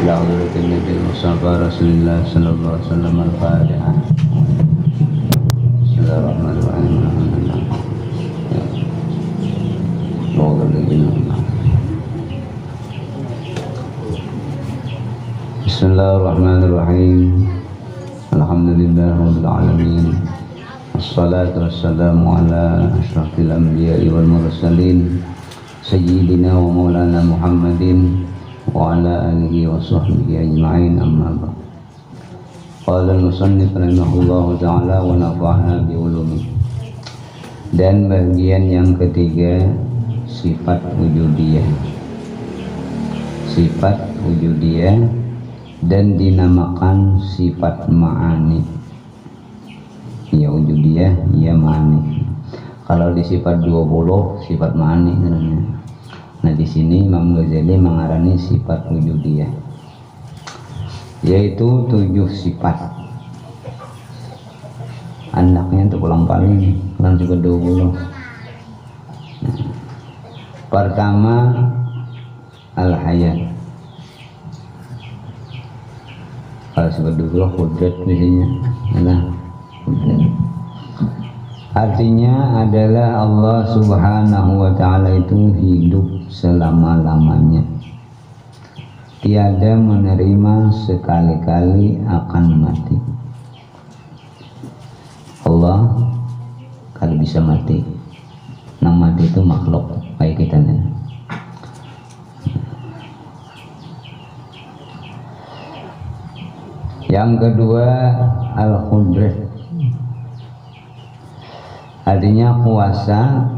إلى حضرة النبي المصطفى رسول الله صلى الله عليه وسلم. الفاتحة. بسم الله الرحمن الرحيم. الحمد لله. بسم الله الرحمن الرحيم. الحمد لله رب العالمين. الصلاة والسلام على أشرف الأنبياء والمرسلين سيدنا ومولانا محمد وعلى آله وصحبه أجمعين. أما بعد. قال المصنف رحمه الله تعالى ونفعنا بعلومه. Dan bagian yang ketiga, sifat wujudiyah. Sifat wujudiyah dan dinamakan sifat ma'ani. Ya wujudiyah, ya ma'ani. Kalau di sifat 20 sifat ma'ani namanya. Nah di sini Imam Ghazali mengarani sifat wujudiyah, yaitu 7 sifat. Anaknya untuk ulang paling kurang juga 20. Nah, pertama al-hayat. Kalau sifat 20 hudrat biasanya adalah hudrat. Artinya adalah Allah subhanahu wa ta'ala itu hidup selama-lamanya, tiada menerima sekali-kali akan mati. Allah kalau bisa mati, nah mati itu makhluk kayak kita nih. Yang kedua al-qudrah, artinya kuasa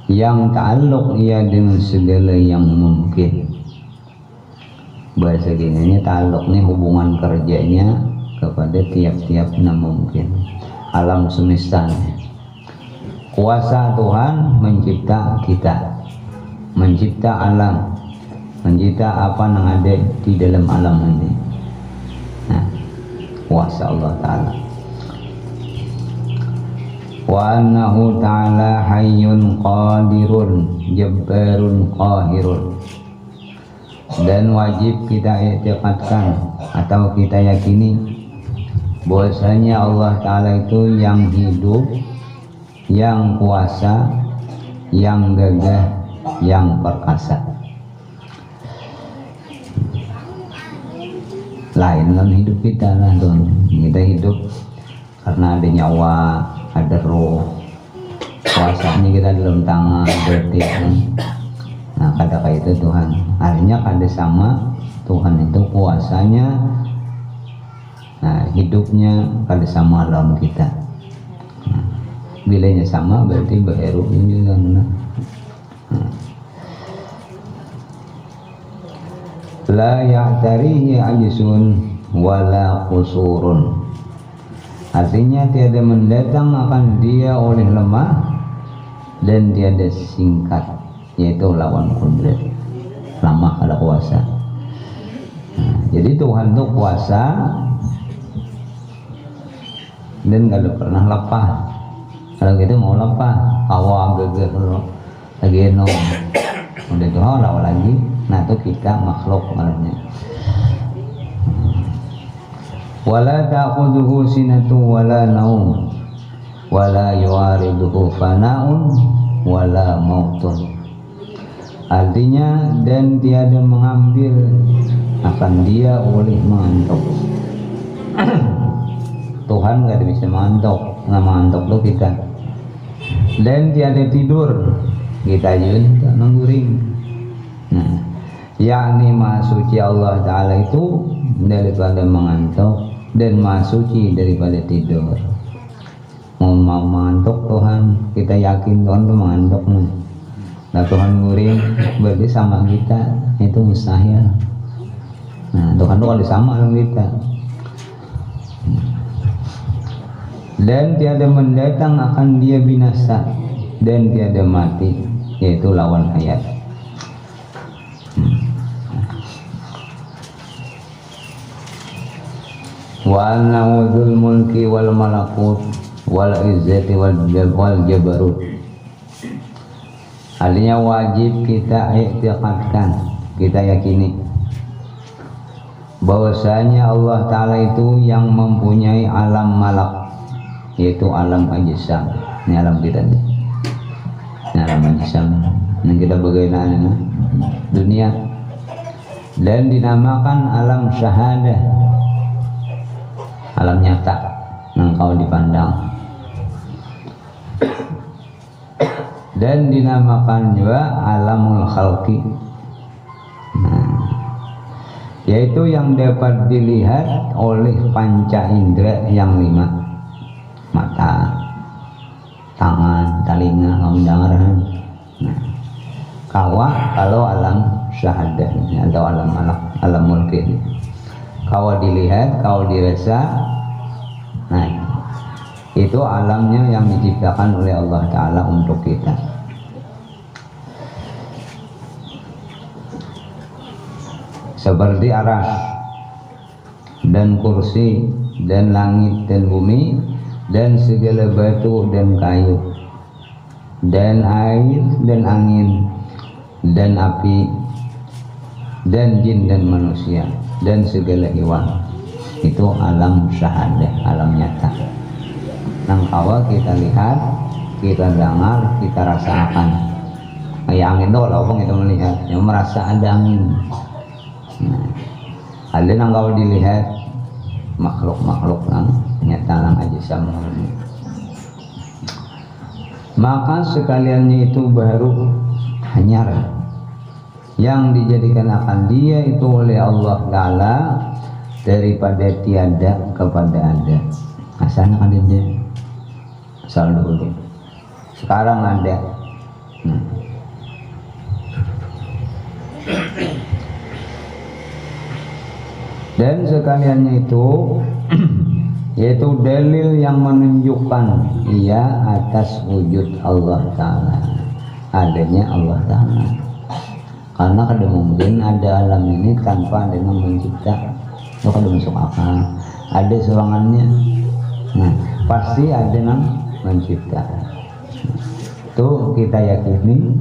yang ta'alluq ia dengan segala yang mungkin. Bahasa ginanya ta'alluq ini hubungan kerjanya kepada tiap-tiap yang mungkin alam semesta. Kuasa Tuhan mencipta kita, mencipta alam, mencipta apa yang ada di dalam alam ini. Nah, kuasa Allah Ta'ala. Wa annahu ta'ala hayyun qadirun jabbarun qahirun. Dan wajib kita i'tiqadkan atau kita yakini bahwasanya Allah Ta'ala itu yang hidup, yang kuasa, yang gagah, yang perkasa. Lain dalam hidup kita lah tuh. Kita hidup karena ada nyawa, ada roh, kuasanya kita dalam tangan berarti kan. Nah kata itu Tuhan, artinya kada sama Tuhan itu kuasanya, nah hidupnya kada sama dalam kita. Nah, bilanya sama berarti baheru juga nah. La ya'tarihi ajsun wala qusurun. Artinya tiada mendatang akan dia oleh lemah dan tiada singkat, yaitu lawan kudrat, lemah ada kuasa. Nah, jadi Tuhan itu kuasa dan gak ada pernah lepah. Kalau gitu mau lepah, awal geger lagi no, udah itu lawan lagi. Nah itu kita makhluk maknanya. Wala ta'khudhuhu sinatu wala naum wala yu'ariduhu fana'un wala mautun. Artinya dan tiada mengambil akan dia oleh mengantuk. Tuhan gak bisa mengantuk, nggak mengantuk tuh kita. Dan tiada tidur, kita juga nangguring. Nah, yakni maha suci Allah Ta'ala itu daripada mengantuk dan maha suci daripada tidur. Mau mengantuk Tuhan, kita yakin Tuhan itu mengantuk nih. Nah Tuhan nguring berarti sama kita, itu mustahil. Nah Tuhan itu kalau sama dengan kita. Dan tiada mendatang akan dia binasa dan tiada mati, yaitu lawan hayat. Wa annahu dzul mulki wal malakut wal izzati wal jabarut. Artinya wajib kita i'tiqadkan, kita yakini bahwasanya Allah Ta'ala itu yang mempunyai alam malak, yaitu alam ajsam. Ini alam kita nih, ini alam ajsam yang kita bagaimana dunia, dan dinamakan alam syahadah, alam nyata yang kau dipandang, dan dinamakan juga alamul khalqi, yaitu yang dapat dilihat oleh panca indera yang 5, mata, tangan, telinga, pendengaran. Kawa kalau alam syahadah atau alam malak, alam mulki, kawa dilihat, kawa dirasa. Nah, itu alamnya yang diciptakan oleh Allah Ta'ala untuk kita. Seperti aras dan kursi dan langit dan bumi dan segala batu dan kayu dan air dan angin dan api dan jin dan manusia dan segala hewan. Itu alam syahadah, alam nyata. Nang kawa kita lihat, kita dengar, kita rasakan. Kayak angin doang, apa kita melihat, yang merasa ada angin. Nah, ada nang kau dilihat makhluk-makhluk nang nyata nang aja sama. Maka sekaliannya itu baru hanyar yang dijadikan akan dia itu oleh Allah Ta'ala daripada tiada kepada ada. Asalnya ada dia, asal dulu, sekarang ada. Dan sekaliannya itu yaitu dalil yang menunjukkan ia atas wujud Allah Ta'ala, adanya Allah Ta'ala. Karena kada mungkin ada alam ini tanpa ada yang mencipta. Itu kada masuk akal. Ada serangannya, nah pasti ada yang mencipta. Itu kita yakini,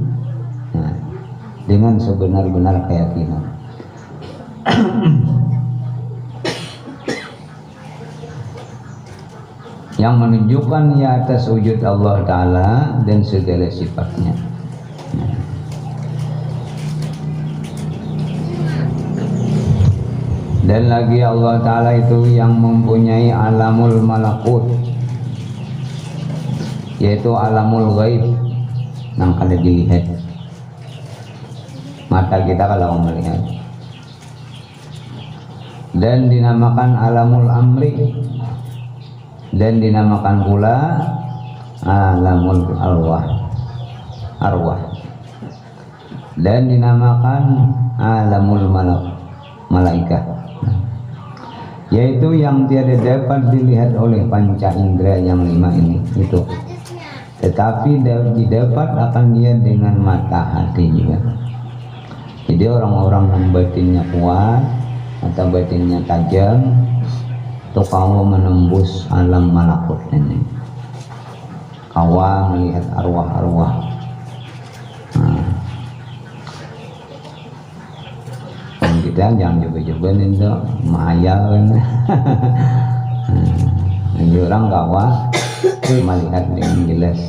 nah, dengan sebenar-benar keyakinan. Yang menunjukkan ia atas wujud Allah Ta'ala dan segala sifatnya. Dan lagi Allah Ta'ala itu yang mempunyai alamul malakut, yaitu alamul ghaib yang kada dilihat mata kita kalau melihat, dan dinamakan alamul amri, dan dinamakan pula alamul arwah, dan dinamakan alamul malaikat, yaitu yang tiada dapat dilihat oleh panca indera yang 5 ini itu, tetapi didapat akan dia dengan mata hati juga. Jadi orang-orang yang batinnya kuat atau batinnya tajam itu kawa menembus alam malakut ini, kawa melihat arwah-arwah. Kita jangan coba-coba itu mahayal kan. Ini orang kawa melihat dengan jelas.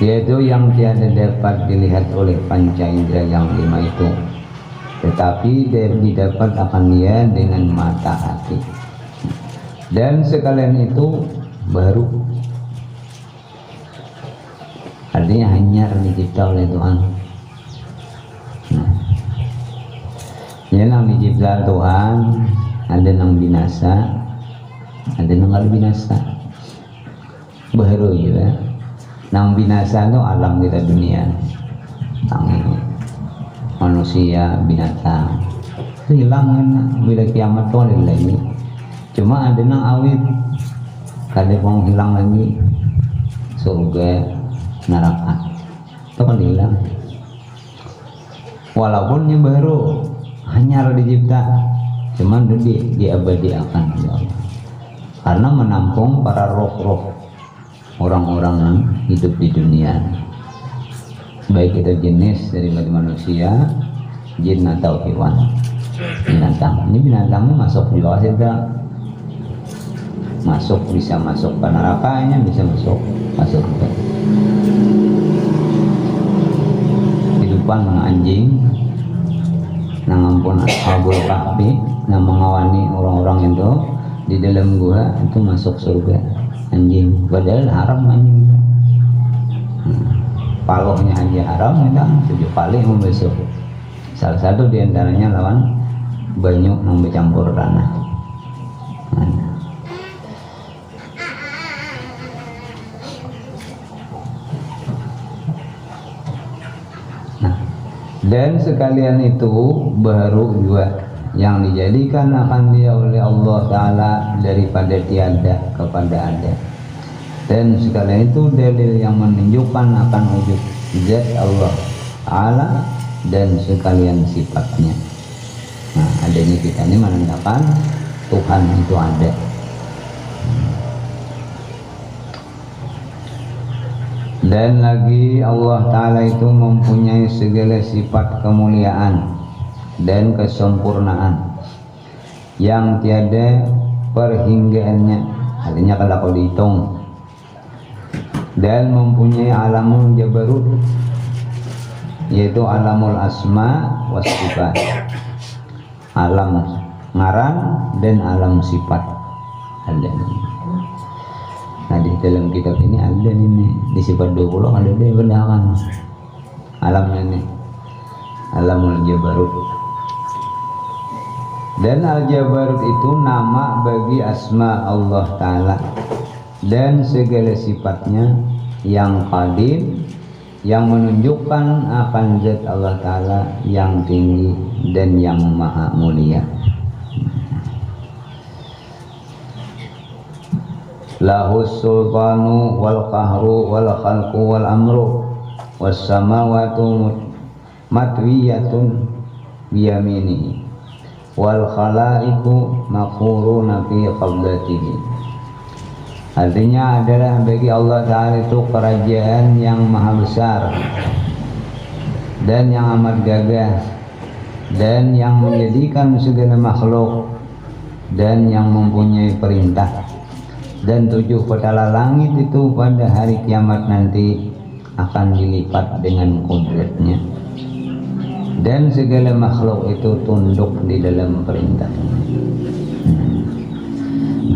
Yaitu yang tiada dapat dilihat oleh panca indera yang 5 itu, tetapi didapat akan dia dengan mata hati. Dan sekalian itu baru, artinya hanya dicipta oleh Tuhan. Ya, yang dicipta Tuhan ada yang binasa, ada yang nggak binasa. Baru juga. Nang binasa itu alam kita dunia, tangan manusia, binatang itu hilang kan, bila kiamat tuh ada lagi. Cuma ada nang awet, kada mau hilang lagi, surga, neraka itu kan hilang. Walaupun yang baru hanya dicipta, cuman diabadikan ya Allah, karena menampung para roh-roh orang-orang yang hidup di dunia, baik itu jenis daripada manusia, jin atau hewan, binatang. Ini binatangnya masuk juga tidak masuk, bisa masuk ke nerakanya, bisa masuk ke kehidupan anjing, nangampun Ashabul Kahfi, yang mengawani orang-orang itu di dalam gua itu masuk surga anjing, padahal haram anjing. Palohnya aja haram, itu 7 kali membasuh. Salah satu diantaranya lawan banyu yang bercampur tanah. Nah, dan sekalian itu baru juga yang dijadikan akan dia oleh Allah Ta'ala daripada tiada kepada ada, dan sekalian itu dalil yang menunjukkan akan wujud zat Allah Ta'ala dan sekalian sifatnya. Nah, adanya kita ini menandakan Tuhan itu ada. Dan lagi Allah Ta'ala itu mempunyai segala sifat kemuliaan dan kesempurnaan yang tiada perhinggaannya, artinya kalau dihitung, dan mempunyai alamul jabarut, yaitu alamul asma was sifat, alam ngaran dan alam sifat ada. Nah, di dalam kitab ini ada ini di sifat 20 ada dia bedakan alamnya ini, alamul jabarut. Dan al-jabarut itu nama bagi asma Allah Ta'ala dan segala sifatnya yang qadim, yang menunjukkan akan zat Allah Ta'ala yang tinggi dan yang maha mulia. Lahus sultanu wal qahru wal khalqu wal amru was samawatu matwiyatun biyaminihi wal khalaiku maquruna fi qabdatihi. Artinya adalah bagi Allah Ta'ala itu kerajaan yang maha besar dan yang amat gagah, dan yang menjadikan segala makhluk, dan yang mempunyai perintah, dan 7 petala langit itu pada hari kiamat nanti akan dilipat dengan kudratnya, dan segala makhluk itu tunduk di dalam perintah.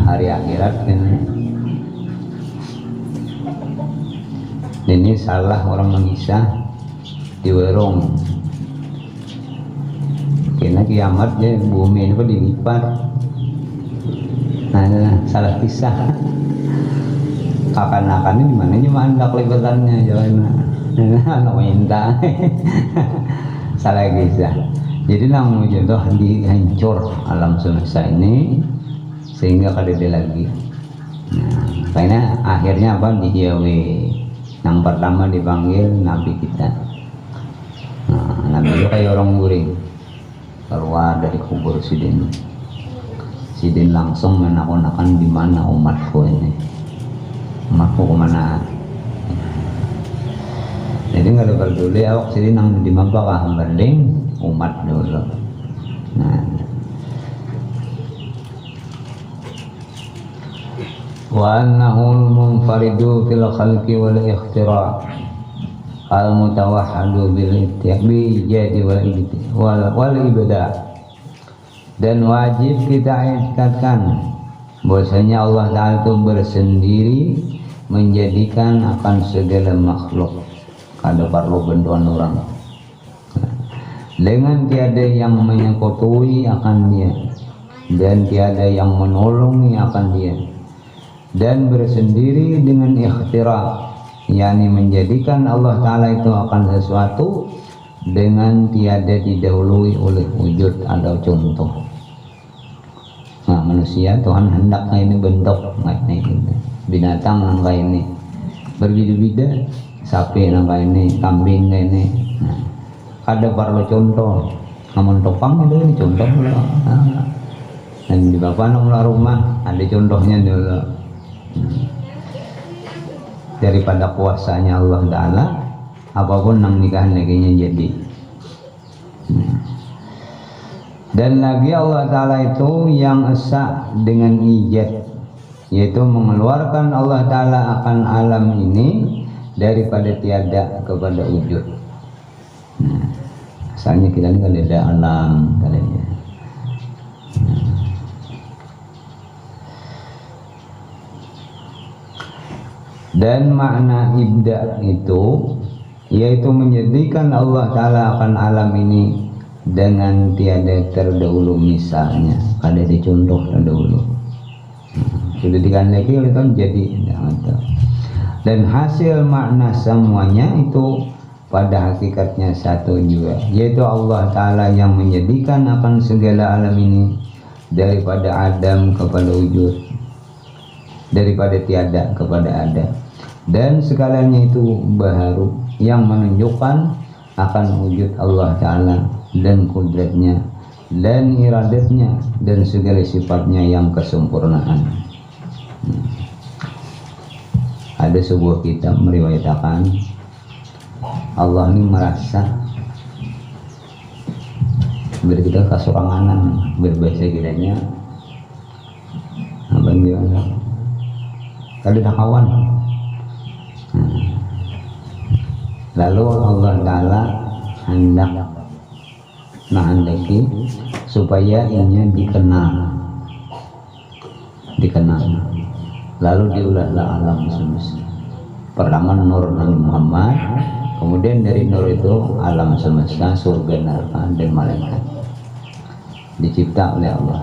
Hari akhirat kan ini salah orang mengisah di warung, karena kiamat ya bumi itu dilipat. Nah, salah kisah. Kapan-kapan ini dimana cuma anda kelipatannya jalan anak minta. Salah kisah. Jadi nang contoh dihancur alam semesta ini sehingga kada ada lagi. Nah, karena akhirnya apa dihiawi. Yang pertama dipanggil Nabi kita. Nah, Nabi itu kayak orang guring keluar dari kubur Sidin. Sidin langsung menakut-nakan di mana umatku ini. Umatku kemana? Jadi nggak ada peduli awak Sidin nang di mana kah banding umat dulu. Nah, wa annahul munfaridu fil khalqi wal ikhtira' al mutawahhadu bil ittihadi jadi wal ibadah. Dan wajib kita ikatkan bahwasanya Allah Ta'ala itu bersendiri menjadikan akan segala makhluk, kada perlu bantuan orang, dengan tiada yang menyekutui akan dia dan tiada yang menolongi akan dia, dan bersendiri dengan ikhtira, yakni menjadikan Allah Ta'ala itu akan sesuatu dengan tiada didahului oleh wujud atau contoh. Nah, manusia Tuhan hendaknya ini bentuk ini binatang nangka ini berbeda-beda, sapi nangka ini, kambing ini. Nah, ada perlu contoh, namun topang itu ini contoh lah. Nah, dan di bawah rumah ada contohnya dulu. daripada kuasanya Allah Ta'ala, apapun yang dikehendakinya jadi. Dan lagi Allah Ta'ala itu yang esa dengan ijad, yaitu mengeluarkan Allah Ta'ala akan alam ini daripada tiada kepada wujud. Asalnya kita ini kalau ada alam katanya. Dan makna ibda itu yaitu menjadikan Allah Ta'ala akan alam ini dengan tiada terdahulu. Misalnya ada dicontoh terdahulu sudah dikandaki oleh kan jadi. Dan hasil makna semuanya itu pada hakikatnya satu juga, yaitu Allah Ta'ala yang menjadikan akan segala alam ini daripada adam kepada wujud, daripada tiada kepada ada. Dan segalanya itu baharu yang menunjukkan akan wujud Allah Ta'ala dan kudratnya dan iradatnya dan segala sifatnya yang kesempurnaan. Ada sebuah kitab meriwayatkan Allah ini merasa kita kasuranganan berbahasa kiranya apa gimana kalau dah kawan. Lalu Allah Ta'ala hendak menghendaki supaya ini dikenal, lalu diulahlah alam semesta. Pertama nur Nabi Muhammad, kemudian dari nur itu alam semesta, surga, neraka dan malaikat dicipta oleh Allah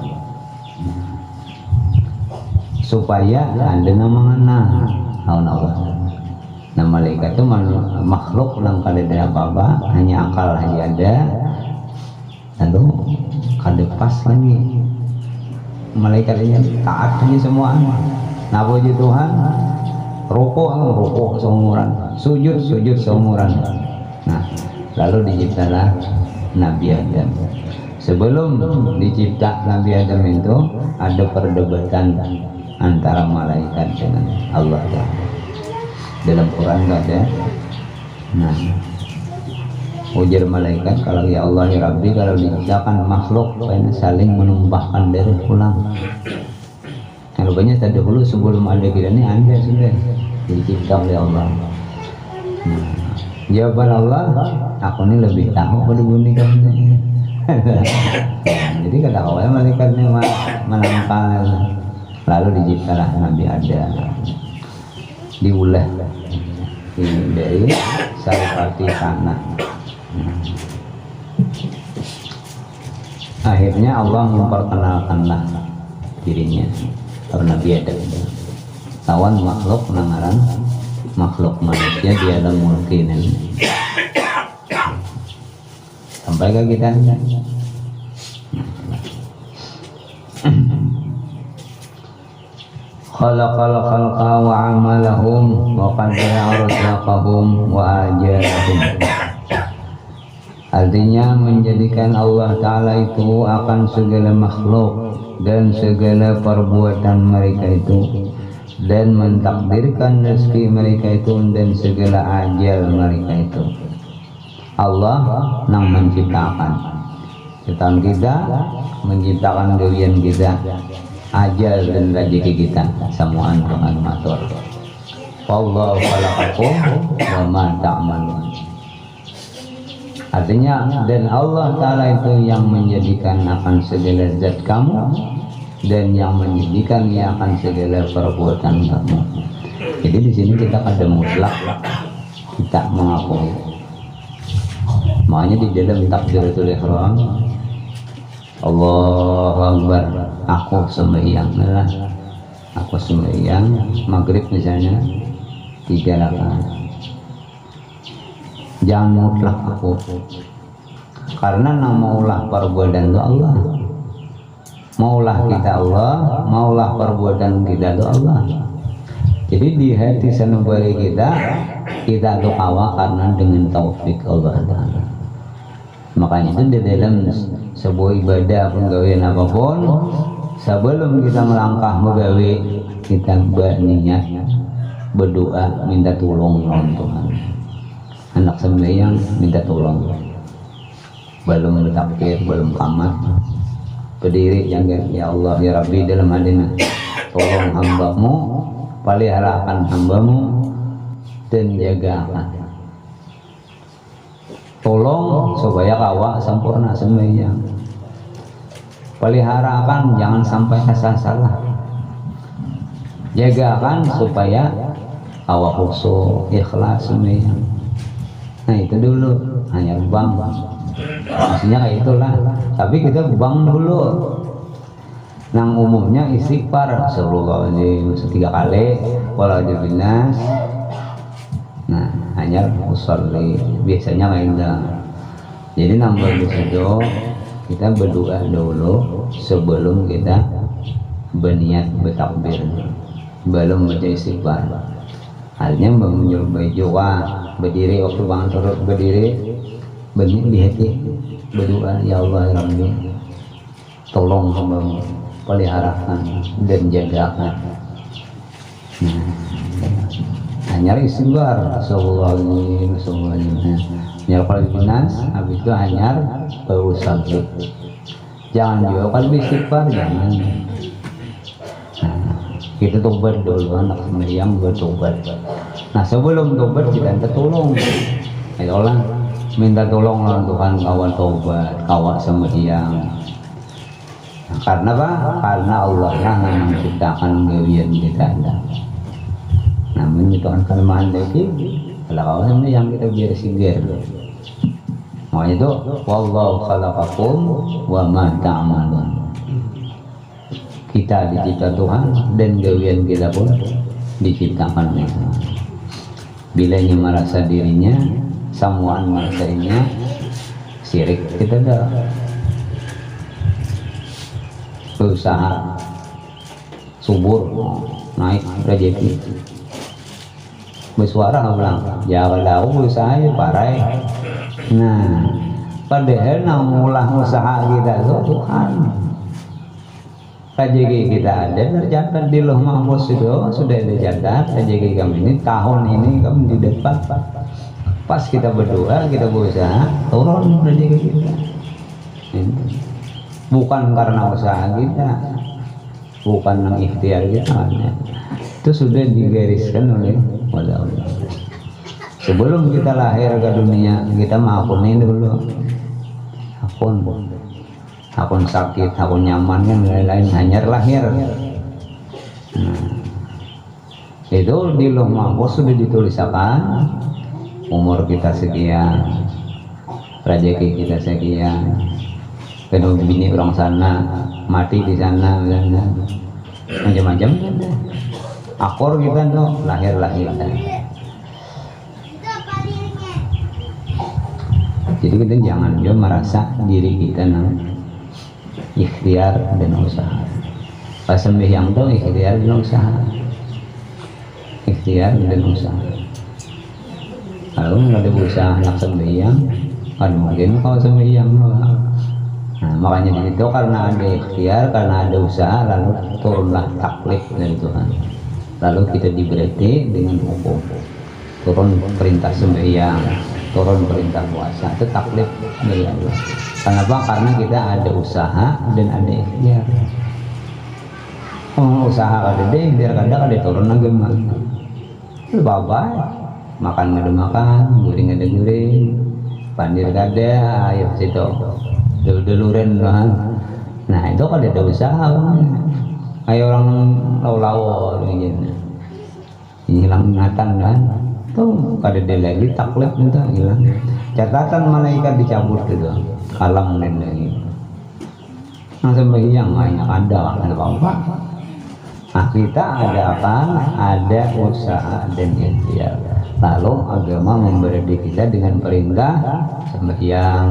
supaya ada mengenal Allah. Nah malaikat itu makhluk yang kada ada apa-apa, hanya akal saja ada, lalu kada pas lagi malaikat ini taat ini semua. Nah puji Tuhan, rukuk seumuran, sujud seumuran. Nah lalu diciptalah Nabi Adam. Sebelum dicipta Nabi Adam itu ada perdebatan antara malaikat dengan Allah Ta'ala. Dalam Quran nggak ada. Nah, ujar malaikat, kalau ya Allah ya Rabbi, kalau diciptakan makhluk pengen saling menumpahkan darah pulang. Kalau banyak terdahulu sebelum ada kita ini anda sudah dicipta oleh Allah. Nah, jawaban Allah, aku ini lebih tahu pada bunyi kamu. Jadi kata awalnya malaikatnya menangkal, lalu diciptalah Nabi Adam. Diulah dari saripati tanah. Akhirnya Allah memperkenalkanlah dirinya karena Nabi Adam tawan makhluk nangaran makhluk manusia di alam mungkin sampai ke kita. Khalaqal khalqa wa amalahum wa qaddara arzaqahum wa ajalahum. Artinya menjadikan Allah Ta'ala itu akan segala makhluk dan segala perbuatan mereka itu, dan mentakdirkan rezeki mereka itu dan segala ajal mereka itu. Allah yang menciptakan kita, menciptakan dirian kita, ajal dan rezeki kita, semuaan Tuhan matur. Wallahu khalaqakum wa ma ta'malun. Artinya, dan Allah Ta'ala itu yang menjadikan akan segala zat kamu dan yang menjadikan ia akan segala perbuatan kamu. Jadi di sini kita ada mutlak, kita mengakui. Makanya di dalam takbiratul ihram, Allahu Akbar, aku sembahyang, aku sembahyang maghrib misalnya 3 rakaat. Jangan mutlak aku, karena maulah perbuatan itu Allah, maulah kita Allah, maulah perbuatan kita itu Allah. Jadi di hati sanubari kita doa karena dengan taufik Allah Ta'ala. Makanya itu di dalam sebuah ibadah penggawean apapun, sebelum kita melangkah menggawe, kita berniat berdoa minta tolong lawan Tuhan. Anak sembahyang minta tolong, belum bertakbir, belum qamat, berdiri jangan, ya Allah ya Rabbi dalam hadina, tolong hambamu, peliharakan hambamu dan jagakan, tolong supaya kawa sempurna sembahyang, peliharakan jangan sampai asal salah, jagakan supaya kawa khusyuk ikhlas sembahyang. Nah itu dulu, hanya bang, maksudnya kayak itulah. Tapi kita bang dulu. Nang umumnya istighfar Rasulullah ini 3 kali, walau binas. Nah hanya usolli biasanya kayak itu. Jadi nambah itu kita berdoa dulu sebelum kita berniat bertakbir, belum baca istighfar. Artinya menyuruh berdoa, berdiri waktu bangun turut berdiri, berniat di hati berdoa, ya Allah ya Rabbi, tolong hambamu, peliharakan dan jagakan. Hanya istighfar Rasulullah nyar kalau binas, habis itu hanya berusaha. Jangan juga kalau istighfar jangan. Kita tobat dulu, anak sembahyang bertobat. Nah sebelum tobat kita minta tolong. Ayolah minta tolong lawan Tuhan, kawan tobat, kawan sembahyang. Nah, karena apa? Karena Allah lah yang menciptakan gawian kita ada. Namun itu kan kelemahan lagi. Kalau kawan sembahyang kita biar sigar. Makanya itu wallahu khalaqakum wa ma ta'malun. Kita dicipta Tuhan dan gawian kita pun diciptakan oleh Tuhan. Bilanya merasa dirinya, samuan merasa dirinya, syirik kita dah berusaha subur naik rezeki. Bersuara bilang, ya kalau berusaha ya parai. Nah, padahal namulah usaha kita itu Tuhan. Rezeki kita ada tercatat di Lauh Mahfuz itu sudah dicatat rezeki kami ini tahun ini kami di depan. Pas kita berdoa kita berusaha turun rezeki kita. Bukan karena usaha kita, bukan yang ikhtiar kita, itu sudah digariskan oleh Allah. Sebelum kita lahir ke dunia kita mengakunin dulu akun sakit, akun nyaman kan lain-lain hanya lahir. Itu di Lauh Mahfuz sudah dituliskan umur kita sekian, rezeki kita sekian, kedua bini orang sana mati di sana, macam-macam. Akor kita tuh lahir. Jadi kita jangan juga merasa diri kita ikhtiar dan usaha. Pas sembahyang tuh ikhtiar dan usaha. Ikhtiar dan usaha. Kalau nggak ada usaha nak sembahyang, kan mungkin kalau sembahyang. Nah, makanya di situ karena ada ikhtiar, karena ada usaha, lalu turunlah taklif dari Tuhan. Lalu kita diberiti dengan hukum. Turun perintah sembahyang, turun perintah puasa, itu taklif dari Allah. Kenapa? Karena kita ada usaha dan ada ikhtiar. Usaha ada deh, biar ada turun lagi mah. Itu bapak makan ada makan, guring ada guring, pandir ada, ayo situ duluren lah. Nah itu kan ada usaha. Ayo orang lau begini, hilang ingatan kan? Tuh kada ada lagi taklif itu hilang. Catatan malaikat dicabut gitu. Kalam dan lagi. Nah sembahyang banyak ada apa? Nah kita ada apa? Ada usaha dan ikhtiar. Lalu agama memberi kita dengan perintah sembahyang,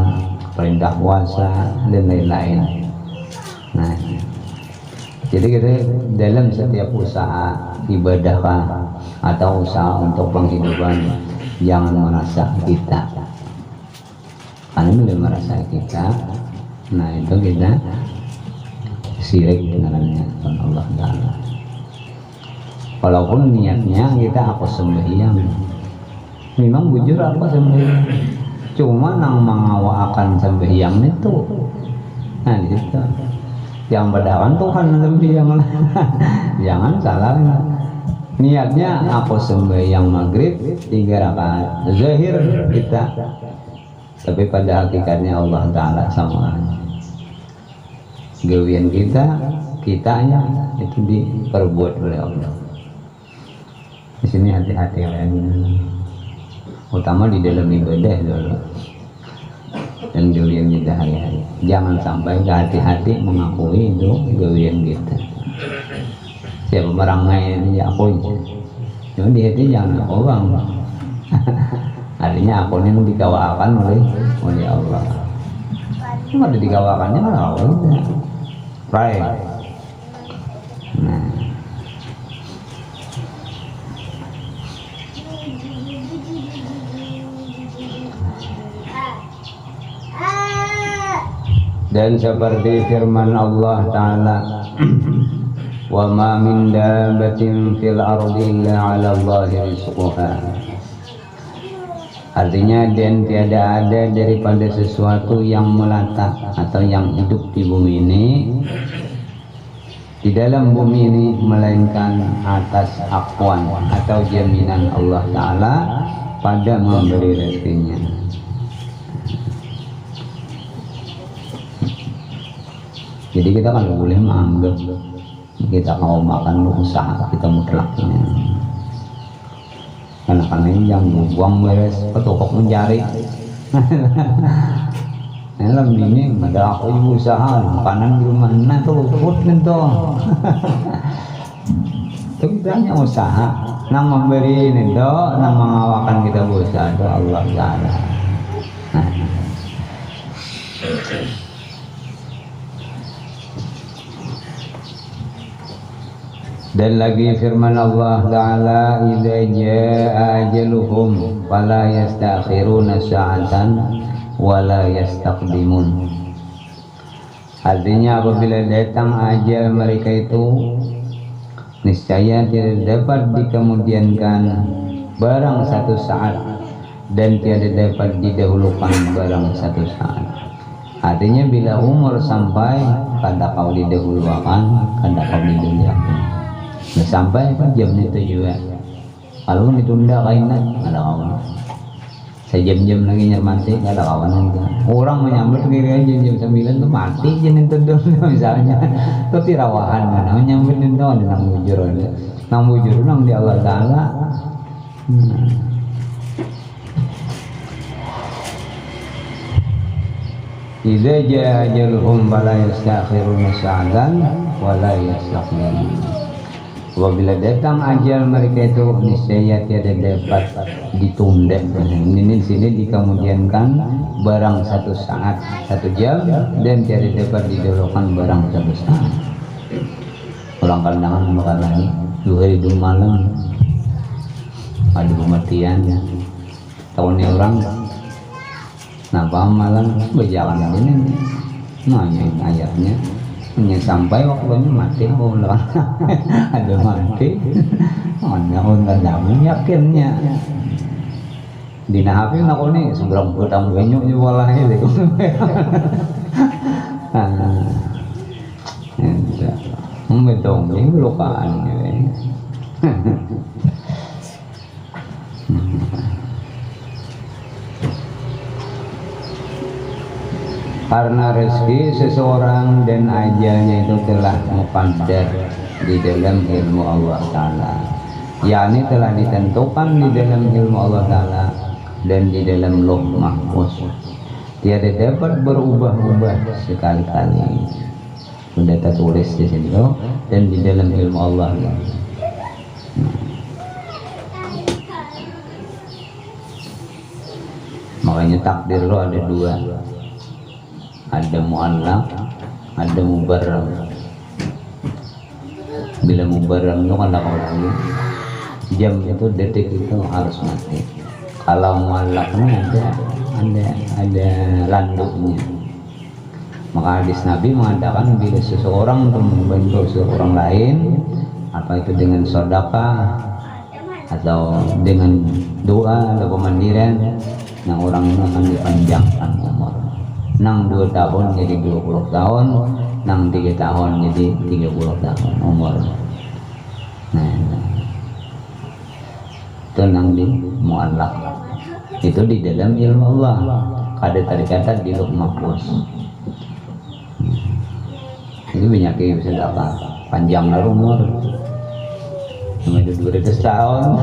perintah puasa dan lain-lain. Nah, jadi kita dalam setiap usaha ibadah atau usaha untuk penghidupan jangan merasa kita. Karena bila merasa kita, nah itu kita syirik dengan Allah Ta'ala. walaupun niatnya kita aku sembahyang, memang bujur apa sembahyang, cuma nang mengawakan sembahyang itu, nah gitu. Yang berdawan Tuhan sembahyang lah. Jangan salah. Niatnya aku sembahyang maghrib 3 rakaat zahir kita, tapi pada hakikatnya Allah Ta'ala sama. Gawian kitanya itu diperbuat oleh Allah. Di sini hati-hati lagi, utama di dalam ibadah dulu dan gawian kita hari-hari. Jangan sampai hati-hati mengakui itu gawian kita. Siapa merangai ya aku, cuma di hati jangan aku bang. Artinya aku ini dikawakan oleh Allah. Cuma dikawakannya kan Allah. Right. Nah. Dan seperti firman Allah Ta'ala, wa ma min dabbatin fil ardi illa 'ala Allahi rizquha. Artinya, dan tiada ada daripada sesuatu yang melata atau yang hidup di bumi ini, di dalam bumi ini, melainkan atas akuan atau jaminan Allah Ta'ala pada memberi rezekinya. Jadi kita kan boleh menganggap kita mau makan usaha kita mutlaknya, karena yang buang beres petokok mencari. Dalam ini ada aku ibu usaha makanan di rumah nah tuh luput nento. Itu hanya usaha, nang memberi nento, nang mengawakan kita berusaha itu Allah Ta'ala. Dan lagi firman Allah Ta'ala, idza jaa ajaluhum fala yastakhiruna sa'atan wala yastaqdimun. Artinya apabila datang ajal mereka itu, niscaya tidak dapat dikemudiankan barang satu saat dan tiada dapat didahulukan barang satu saat. Artinya bila umur sampai, kada kau didahulukan, kada kau didahulukan. Nah, sampai jamnya itu juga. Kalau ditunda kainan, ada kawan. Sejam-jam lagi nyermati, ada kawan. Orang menyambut kiri aja jam 9 tuh mati jenin tendul misalnya. Tapi rawahan mana menyambut itu ada nang bujur ada. Nang bujur nang di Allah Ta'ala. Idza jaa ajaluhum fala yastakhiruna sa'atan wala yastaqdimun. Apabila datang ajal mereka itu, niscaya tiada dapat ditunda. Ini di sini dikemudiankan barang satu saat, 1 jam, dan tiada dapat didahulukan barang satu saat. Orang kandangan makan lagi 2 hari 2 malam ada kematiannya. Tahunnya orang napa malam berjalan ini nanyain ayatnya. Hanya sampai waktunya mati, Allah ada mati, orang kadang yakinnya. Di nahapi nak ni seberang petang banyak je walah ni. Betul ni lukaan ni. Karena rezeki seseorang dan ajalnya itu telah muqaddar di dalam ilmu Allah Ta'ala, yakni telah ditentukan di dalam ilmu Allah Ta'ala dan di dalam Lauh Mahfuz, tiada dapat berubah-ubah sekali-kali. Sudah tertulis di situ dan di dalam ilmu Allah. Makanya takdir lo ada 2. Ada mu'allaq, ada mubarram. Bila mubarram itu kan lagi jam itu, detik itu harus mati. Kalau mu'allaqnya ada landuknya. Maka hadis Nabi mengatakan bila seseorang untuk membantu seseorang lain, apa itu dengan sedekah atau dengan doa atau pemandiran, yang orang ini akan dipanjangkan umur. Nang 2 tahun jadi 20 tahun, nang 3 tahun jadi 30 tahun umur. Nah, itu nang di mu'allaq. Itu di dalam ilmu Allah. Kada tercatat di Lauh Mahfuz. Ini banyak bisa dapat panjang umur. Cuma itu 200 tahun.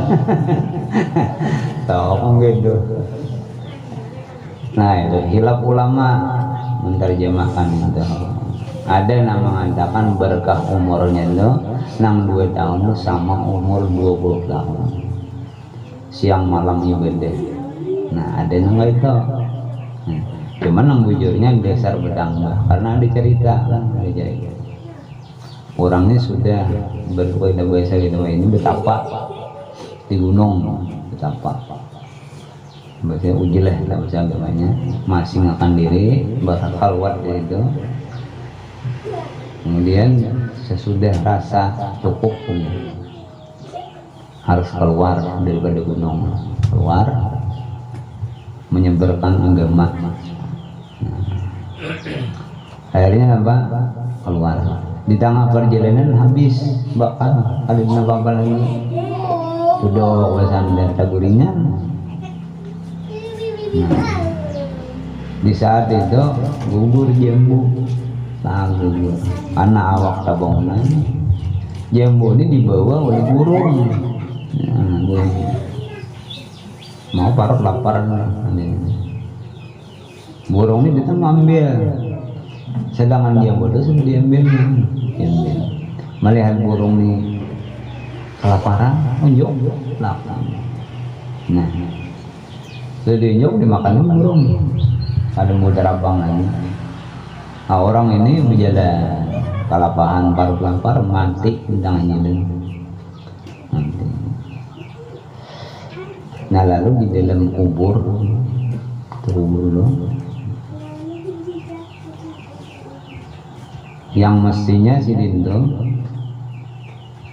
Tahu gitu. Nah itu hilaf ulama menerjemahkan itu. Ada yang mengatakan berkah umurnya itu nang 2 tahun itu sama umur 20 tahun. Siang malam ibadah. Nah ada yang itu. Cuman yang bujurnya dasar bertambah karena ada cerita kan, ada cerita. Orangnya sudah berkuasa bahasa gitu ini betapa di gunung betapa. Bahasa ujilah bahasa agamanya masih ngakan diri berhalwat dari itu. Kemudian sesudah rasa cukup harus keluar daripada gunung, keluar menyebarkan agama. Akhirnya apa? Keluar. Di tengah perjalanan habis bakal ada apa lagi. Sudah bersandar tagurinya. Di saat itu gugur jambu, gugur karena awak tabungan. Jambu ini dibawa oleh burung. Mau parut lapar burung ini kita ambil, sedangkan dia bodoh sudah diambil. Melihat burung ini kelaparan, unjuk lapar. Nah, sudah unjuk dimakan burung. Ada mudah abang lagi. Nah, orang ini berjalan kelaparan, parut lapar, mati tangannya mati. Nah lalu di dalam kubur dulu yang mestinya si Dindo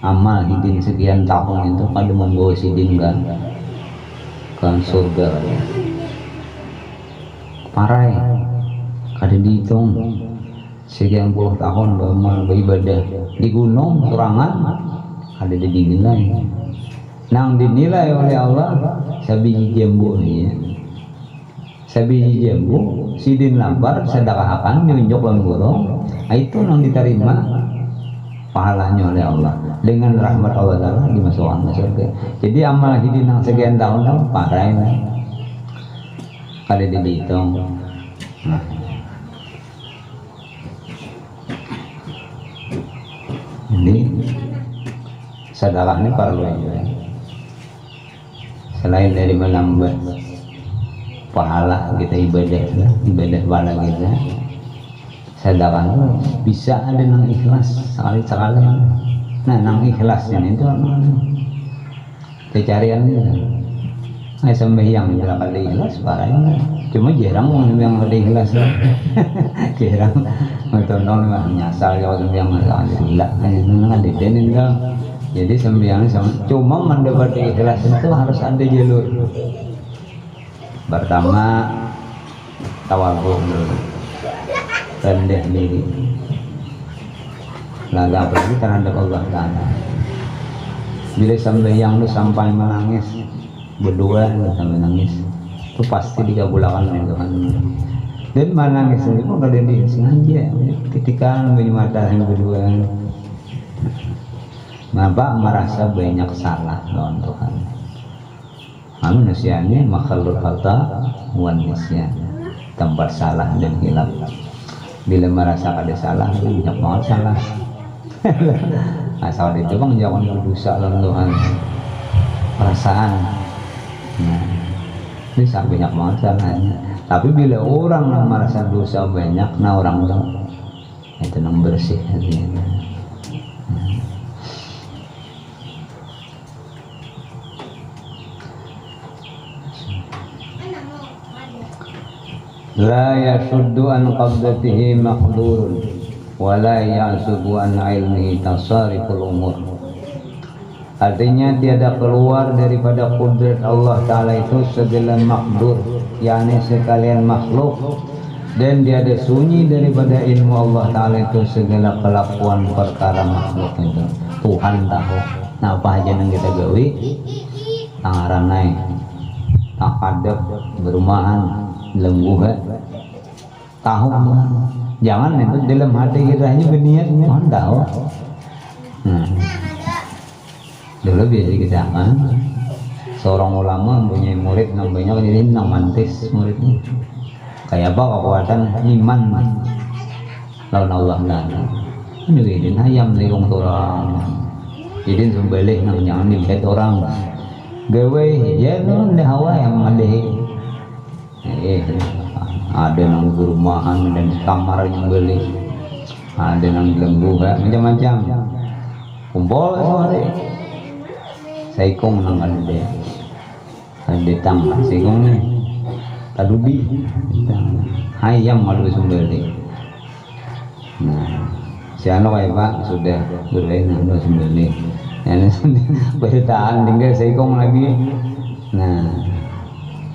amal hidin sekian tahun itu pada membawa si Dinda ke surga parai kada dihitung sekian puluh tahun beramal beribadah di gunung serangan kada dinilai nang dinilai oleh Allah sabiji jambu ya. Sabiji jambu sidin lapar sedekahkan diunjuk lan burung itu nang diterima pahalanya oleh Allah dengan rahmat Allah Taala dimasukkan ke surga. Jadi amal hidin nang sekian tahun nang parai lah kada dihitung. Nah, jadi sedekah ini perlu ya. Selain dari menambah pahala kita ibadah pahala kita, sedekah itu bisa ada nang ikhlas sekali-sekali. Nah, nang ikhlasnya itu kecarian itu. Nah, sembahyang berapa kali ikhlas parahnya. Cuma jarang yang ada ikhlas. Jarang. Mentonton nyasar kalau sembahyang enggak hanya nang ada denin enggak. Jadi sembahyang sama cuma mendapat ikhlas itu harus ada jalur. Pertama tawadhu dulu, rendah diri, laga apalagi terhadap Allah Taala. Bila sembahyang lu sampai menangis, berdua sampai nangis, itu pasti dikabulkan oleh Tuhan. Dan menangis itu pun kada disengaja, ketika menjadi mata yang berdua. Maka merasa banyak salah lawan Tuhan. Manusia ini makhluk khata wan nisyan, tempat salah dan hilaf. Bila merasa ada salah, banyak banget salah. Asal itu bang jangan berdosa lawan Tuhan. Perasaan, nah, bisa banyak banget salahnya. Tapi bila orang yang merasa dosa banyak, nah orang itu yang bersih hatinya. La yashuddu an qabdatihi maqdurun wa la ya'zubu an ilmihi tasariful umur. Artinya tiada keluar daripada kudrat Allah Ta'ala itu segala makdur, yakni sekalian makhluk, dan tiada sunyi daripada ilmu Allah Ta'ala itu segala kelakuan perkara makhluk itu. Tuhan tahu apa aja yang kita gawe, tangaranai, takadep, berumahan, lengguh, tahu. Jangan itu dalam hati kita hanya berniat, Tuhan tahu. Dulu biasa kita kan, seorang ulama punya murid namanya ini Namantis muridnya. Kayak apa kekuatan iman lawan Allah Ta'ala. Ini idin ayam liung orang, idin sembelih nang jangan dilihat orang. Gawe ya non hawa yang ada. Ada nang perumahan dan kamar yang beli, ada nang lembu macam-macam. Kumpul sore. Saikong nang ada tang saikong ni talubi ayam malu sembelih. Siapa kayak Pak sudah berlain nang sembelih. Yang bertahan tinggal saikong lagi.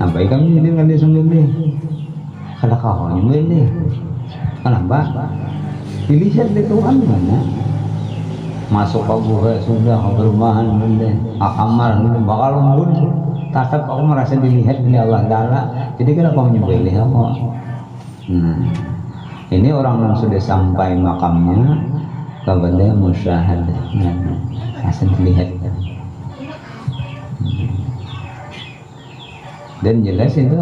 Apa kami ini kan dia sembelih. Kalau kau sembelih, kenapa? Dilihat di Tuhan mana? Masuk ke gua sudah perumahan benda kamar bakal lembut tetap aku merasa dilihat oleh Allah Ta'ala, jadi kenapa menyembelih aku? Ini orang yang sudah sampai makamnya kepada musyahadah, rasa dilihat. Dan jelas itu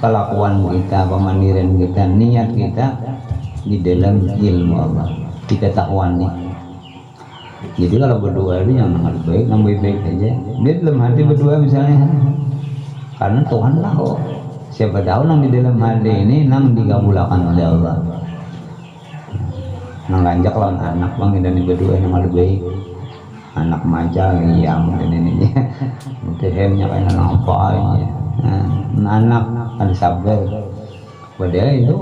kelakuan kita, pemandirian kita, niat kita di dalam ilmu Allah, diketahuan nih. Jadi kalau berdua itu yang baik, yang baik-baik aja. Dia dalam hati berdua misalnya, karena Tuhan tahu. Siapa tahu nang di dalam hati ini nang digabulakan oleh Allah. Nang lanjak lawan anak bang dan berdua yang baik. Anak maca yang dan ini, mungkinnya kayak apa aja. Anak kan sabar. Padahal itu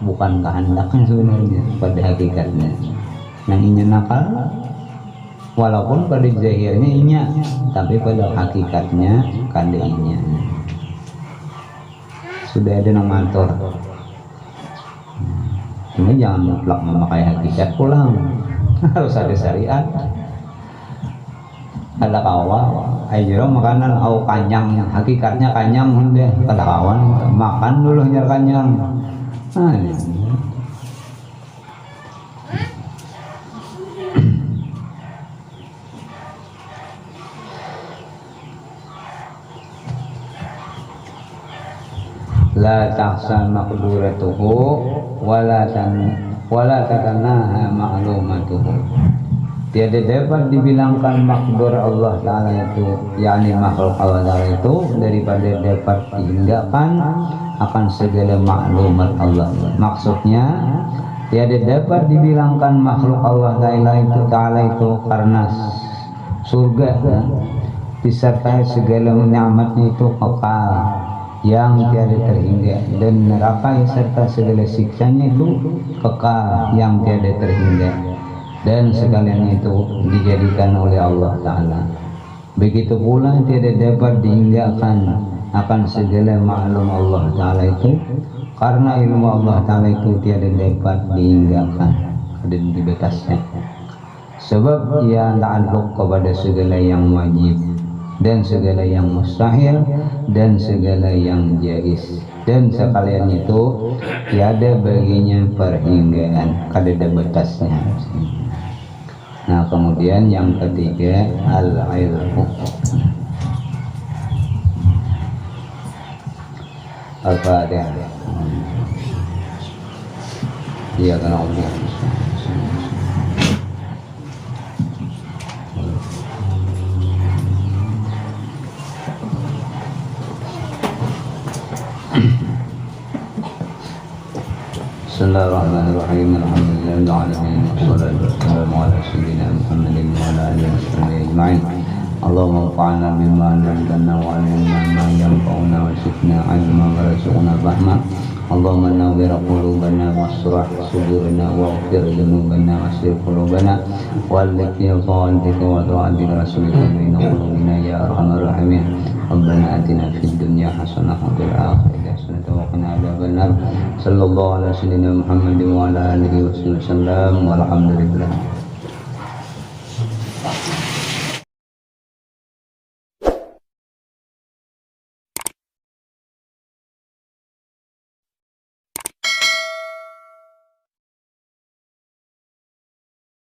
bukan kehendaknya sebenarnya pada hakikatnya. Yang ingin nakal. Walaupun pada zahirnya inya, tapi pada hakikatnya kandainya. Sudah ada nama motor. Cuma jangan mutlak memakai hakikat pulang. Harus ada syariat. Ada kawan, ayo makanan au kanyang, hakikatnya kanyang udah. Ada kawan makan dulu nyar kanyang. La tahsan maqduratuhu wala tatanaha ma'lumatuhu. Tiada dapat dibilangkan makdur Allah Ta'ala itu, yakni makhluk Allah Ta'ala itu, daripada dapat dihindarkan akan segala maklumat Allah. Maksudnya tiada dapat dibilangkan makhluk Allah Ta'ala itu karena surga disertai segala nikmatnya itu kekal yang tiada terhingga, dan neraka serta segala siksanya itu kekal yang tiada terhingga, dan sekalian itu dijadikan oleh Allah Ta'ala. Begitu pula tiada dapat dihinggakan akan segala maklum Allah Ta'ala itu, karena ilmu Allah Ta'ala itu tiada dapat dihinggakan dan dibatasnya, sebab ia ta'alluq kepada segala yang wajib dan segala yang mustahil dan segala yang jaiz, dan sekalian itu tiada baginya perhinggaan, kada batasnya. Nah kemudian yang ketiga al-ilmu. Al-Fatihah. Iya kan Allah. Bismillahirrahmanirrahim. Alhamdulillahirrahmanirrahim. Wassalatu wassalamu ala sayyidina Muhammadin wa ala alihi wa sahbihi ajma'in. Allahumma anfa'na bima 'allamtana wa 'allimna ma yanfa'una wa zidna 'ilman warzuqna fahma. اللهم نور قلوبنا واشرح صدورنا واغفر ذنوبنا واسر قلوبنا والف في طاعتك وطاعة رسولك بين قلوبنا يا ارحم الراحمين ربنا اتنا في الدنيا حسنة وفي الآخرة حسنة وقنا عذاب النار صلى الله على سيدنا محمد وعلى آله وصحبه وسلم والحمد لله